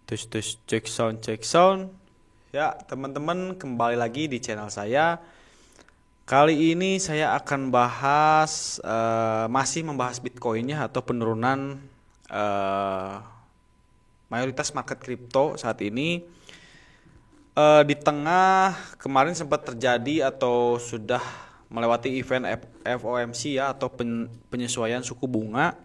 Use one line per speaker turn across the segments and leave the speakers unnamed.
Tus tus cek sound. Ya, teman-teman kembali lagi di channel saya. Kali ini saya akan bahas masih membahas Bitcoin ya atau penurunan eh, mayoritas market kripto saat ini. Di tengah kemarin sempat terjadi atau sudah melewati event FOMC ya atau penyesuaian suku bunga.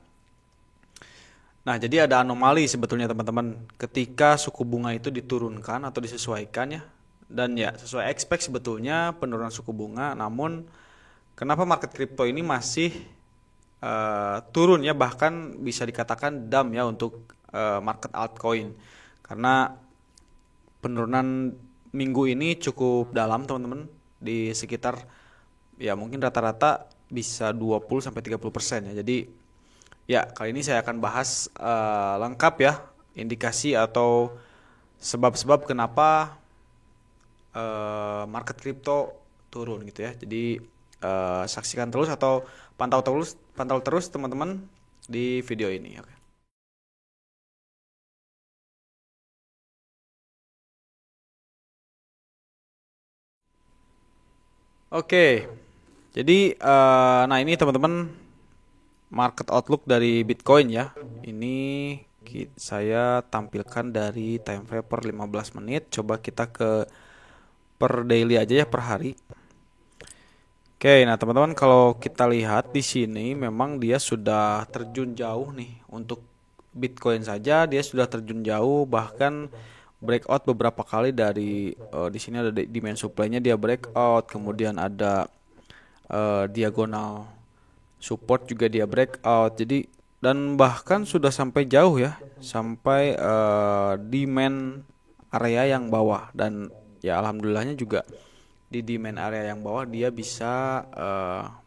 Nah, jadi ada anomali sebetulnya teman-teman ketika suku bunga itu diturunkan atau disesuaikan ya. Dan ya sesuai expect sebetulnya penurunan suku bunga, namun kenapa market crypto ini masih turun ya, bahkan bisa dikatakan down ya untuk market altcoin. Karena penurunan minggu ini cukup dalam teman-teman, di sekitar ya mungkin rata-rata bisa 20 sampai 30% ya. Jadi ya, kali ini saya akan bahas lengkap ya indikasi atau sebab-sebab kenapa market crypto turun gitu ya. Jadi saksikan terus atau pantau terus teman-teman di video ini. Oke. Oke. Jadi nah ini teman-teman market outlook dari Bitcoin ya. Ini saya tampilkan dari time frame per 15 menit. Coba kita ke per daily aja ya, per hari. Oke, nah teman-teman kalau kita lihat di sini memang dia sudah terjun jauh nih. Untuk Bitcoin saja dia sudah terjun jauh, bahkan breakout beberapa kali dari di sini ada demand supply-nya, dia breakout, kemudian ada diagonal support juga dia breakout. Jadi dan bahkan sudah sampai jauh ya, sampai demand area yang bawah, dan ya alhamdulillahnya juga di demand area yang bawah dia bisa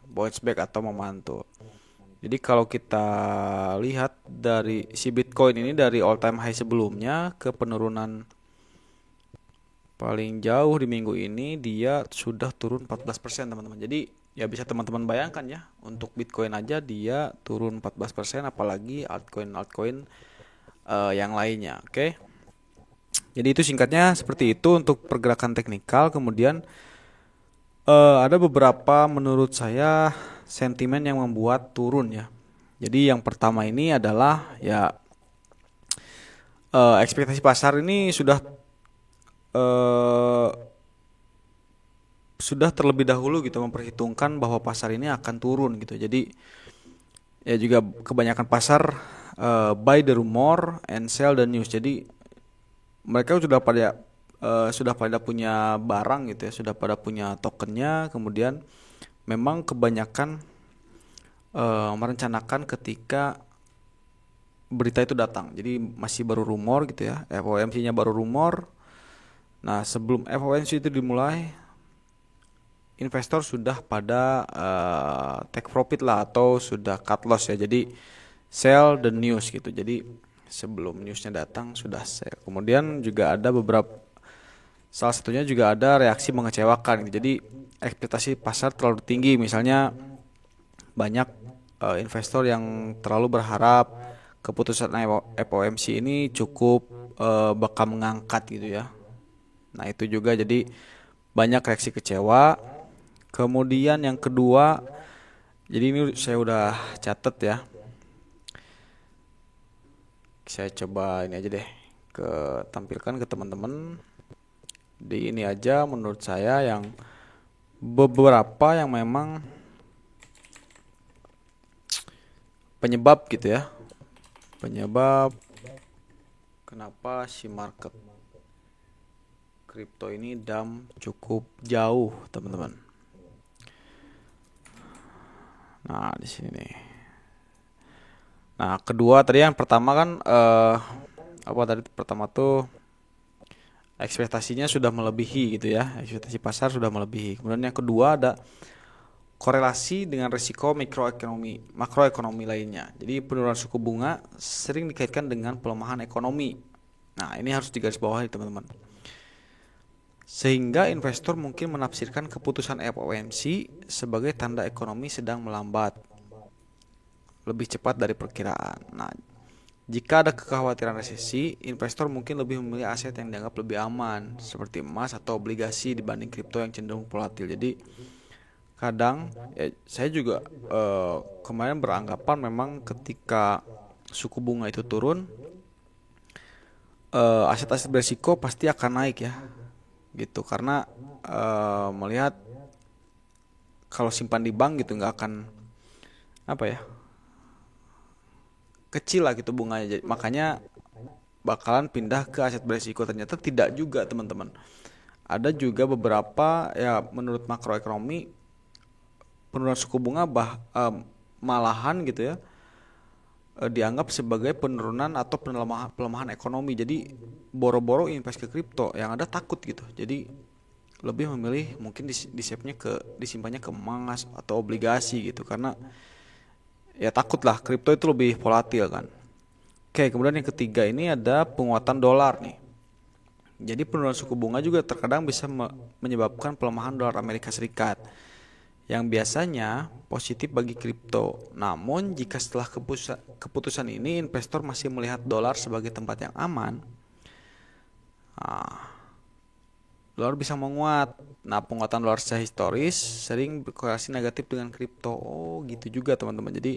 bounce back atau memantul. Jadi kalau kita lihat dari si Bitcoin ini dari all time high sebelumnya ke penurunan paling jauh di minggu ini, dia sudah turun 14% teman-teman. Jadi ya bisa teman-teman bayangkan ya, untuk Bitcoin aja dia turun 14%, apalagi altcoin yang lainnya. Oke. Jadi itu singkatnya seperti itu untuk pergerakan teknikal. Kemudian ada beberapa menurut saya sentimen yang membuat turun ya. Jadi yang pertama ini adalah ya ekspektasi pasar ini eh, sudah terlebih dahulu gitu memperhitungkan bahwa pasar ini akan turun gitu. Jadi ya juga kebanyakan pasar buy the rumor and sell the news. Jadi mereka sudah pada punya barang gitu ya, sudah pada punya tokennya, kemudian memang kebanyakan merencanakan ketika berita itu datang. Jadi masih baru rumor gitu ya, FOMC-nya baru rumor. Nah, sebelum FOMC itu dimulai, investor sudah pada take profit lah atau sudah cut loss ya. Jadi sell the news gitu. Jadi sebelum newsnya datang sudah sell. Kemudian juga ada salah satunya juga ada reaksi mengecewakan gitu. Jadi ekspektasi pasar terlalu tinggi, misalnya banyak investor yang terlalu berharap keputusan FOMC ini cukup bakal mengangkat gitu ya. Nah itu juga jadi banyak reaksi kecewa. Kemudian yang kedua, jadi ini saya udah catat ya. Saya coba ini aja deh, tampilkan ke teman-teman. Di ini aja menurut saya yang beberapa yang memang penyebab gitu ya. Penyebab kenapa si market kripto ini cukup jauh, teman-teman. Nah, di sini nih. Nah, kedua tadi yang pertama kan apa tadi pertama tuh ekspektasinya sudah melebihi gitu ya. Ekspektasi pasar sudah melebihi. Kemudian yang kedua ada korelasi dengan risiko makroekonomi lainnya. Jadi penurunan suku bunga sering dikaitkan dengan pelemahan ekonomi. Nah, ini harus digarisbawahi teman-teman. Sehingga investor mungkin menafsirkan keputusan FOMC sebagai tanda ekonomi sedang melambat lebih cepat dari perkiraan. Nah, Jika ada kekhawatiran resesi, investor mungkin lebih memilih aset yang dianggap lebih aman, seperti emas atau obligasi dibanding kripto yang cenderung volatil. Jadi kadang saya juga kemarin beranggapan memang ketika suku bunga itu turun, aset-aset berisiko pasti akan naik ya, gitu. Karena melihat kalau simpan di bank gitu nggak akan apa ya, kecil lah gitu bunganya. Jadi, makanya bakalan pindah ke aset berisiko. Ternyata tidak juga teman-teman. Ada juga beberapa ya, menurut makroekonomi penurunan suku bunga malahan gitu ya, dianggap sebagai penurunan atau pelemahan ekonomi. Jadi boro-boro invest ke kripto yang ada takut gitu. Jadi lebih memilih mungkin disimpannya ke emas atau obligasi gitu, karena ya takutlah kripto itu lebih volatil kan. Oke, kemudian yang ketiga ini ada penguatan dolar nih. Jadi penurunan suku bunga juga terkadang bisa menyebabkan pelemahan dolar Amerika Serikat yang biasanya positif bagi kripto. Namun jika setelah keputusan ini investor masih melihat dolar sebagai tempat yang aman, nah, dolar bisa menguat. Nah, penguatan dolar secara historis sering berkorelasi negatif dengan kripto. Oh, gitu juga teman-teman. Jadi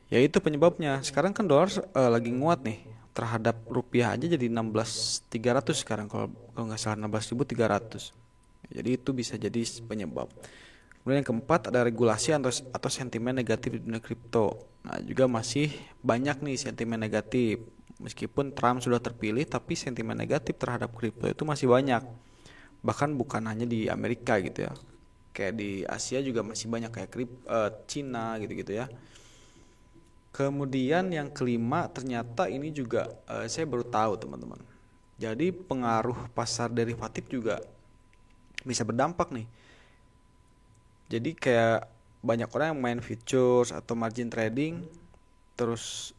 ya itu penyebabnya. Sekarang kan dolar lagi nguat nih terhadap rupiah aja, jadi 16.300 sekarang, kalau nggak salah 16.300. Jadi itu bisa jadi penyebab. Kemudian yang keempat ada regulasi atau sentimen negatif di dunia kripto. Nah, juga masih banyak nih sentimen negatif. Meskipun Trump sudah terpilih, tapi sentimen negatif terhadap kripto itu masih banyak. Bahkan bukan hanya di Amerika gitu ya. Kayak di Asia juga masih banyak, kayak Cina gitu-gitu ya. Kemudian yang kelima, ternyata ini juga saya baru tahu teman-teman. Jadi pengaruh pasar derivatif juga bisa berdampak nih. Jadi kayak banyak orang yang main futures atau margin trading, terus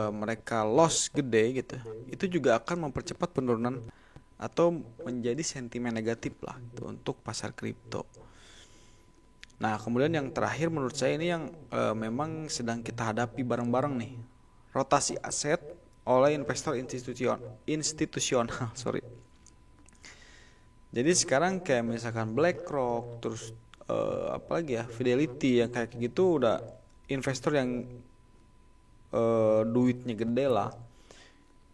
mereka loss gede gitu. Itu juga akan mempercepat penurunan atau menjadi sentimen negatif lah gitu, untuk pasar kripto. Nah, kemudian yang terakhir menurut saya ini yang memang sedang kita hadapi bareng-bareng nih. Rotasi aset oleh investor institusional, sorry. Jadi sekarang kayak misalkan BlackRock, terus apa lagi ya, Fidelity, yang kayak gitu udah investor yang duitnya gede lah,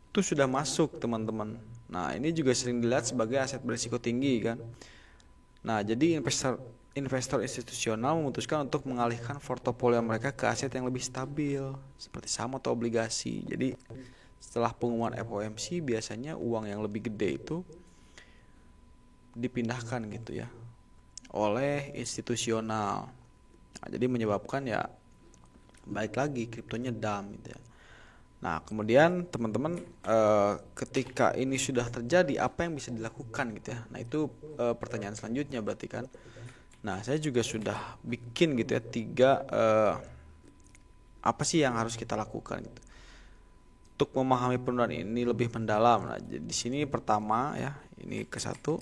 itu sudah masuk teman-teman. Nah, ini juga sering dilihat sebagai aset berisiko tinggi kan. Nah, jadi investor institusional memutuskan untuk mengalihkan portofolio mereka ke aset yang lebih stabil seperti saham atau obligasi. Jadi setelah pengumuman FOMC biasanya uang yang lebih gede itu dipindahkan gitu ya oleh institusional. Nah, jadi menyebabkan ya balik lagi kriptonya down gitu ya. Nah, kemudian teman-teman, ketika ini sudah terjadi, apa yang bisa dilakukan gitu ya. Nah, itu pertanyaan selanjutnya berarti kan. Nah, saya juga sudah bikin gitu ya 3 apa sih yang harus kita lakukan gitu untuk memahami penurunan ini lebih mendalam. Nah, di sini pertama ya, ini ke satu.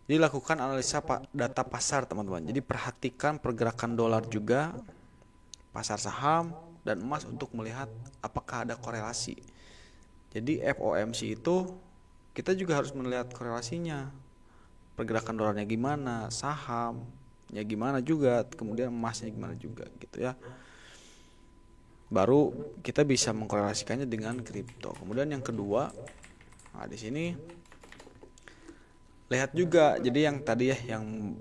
Jadi lakukan analisa data pasar teman-teman. Jadi perhatikan pergerakan dolar juga, pasar saham dan emas untuk melihat apakah ada korelasi. Jadi FOMC itu kita juga harus melihat korelasinya. Pergerakan dolarnya gimana, sahamnya gimana juga, kemudian emasnya gimana juga gitu ya. Baru kita bisa mengkorelasikannya dengan kripto. Kemudian yang kedua, nah di sini lihat juga, jadi yang tadi ya, yang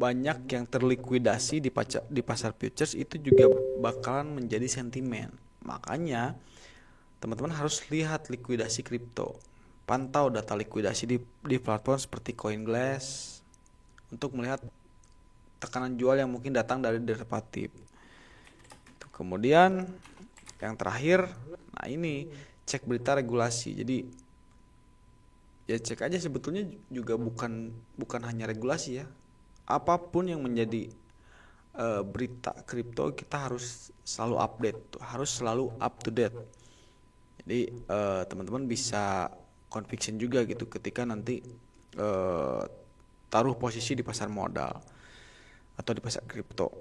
banyak yang terlikuidasi di pasar futures itu juga bakalan menjadi sentimen. Makanya teman-teman harus lihat likuidasi kripto. Pantau data likuidasi di platform seperti CoinGlass untuk melihat tekanan jual yang mungkin datang dari derivatif. Kemudian yang terakhir, nah ini cek berita regulasi. Jadi ya cek aja, sebetulnya juga bukan hanya regulasi ya. Apapun yang menjadi berita kripto kita harus selalu update, harus selalu up to date. Jadi teman-teman bisa conviction juga gitu ketika nanti taruh posisi di pasar modal atau di pasar kripto.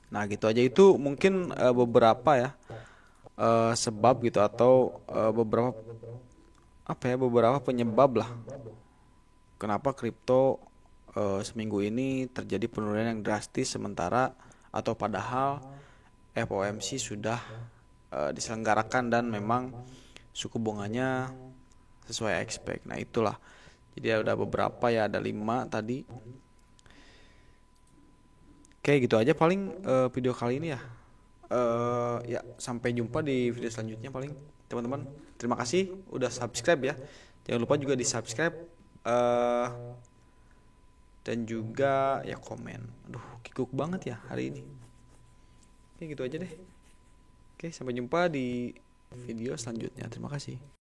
Nah, gitu aja, itu mungkin beberapa ya sebab gitu, atau beberapa penyebab lah kenapa kripto seminggu ini terjadi penurunan yang drastis, sementara atau padahal FOMC sudah diselenggarakan dan memang suku bunganya sesuai expect. Nah, itulah. Jadi ada beberapa ya, ada 5 tadi. Oke, gitu aja paling video kali ini ya. Ya, sampai jumpa di video selanjutnya paling teman-teman. Terima kasih udah subscribe ya. Jangan lupa juga di subscribe dan juga ya komen. Aduh, kikuk banget ya hari ini. Oke, gitu aja deh. Oke, sampai jumpa di video selanjutnya. Terima kasih.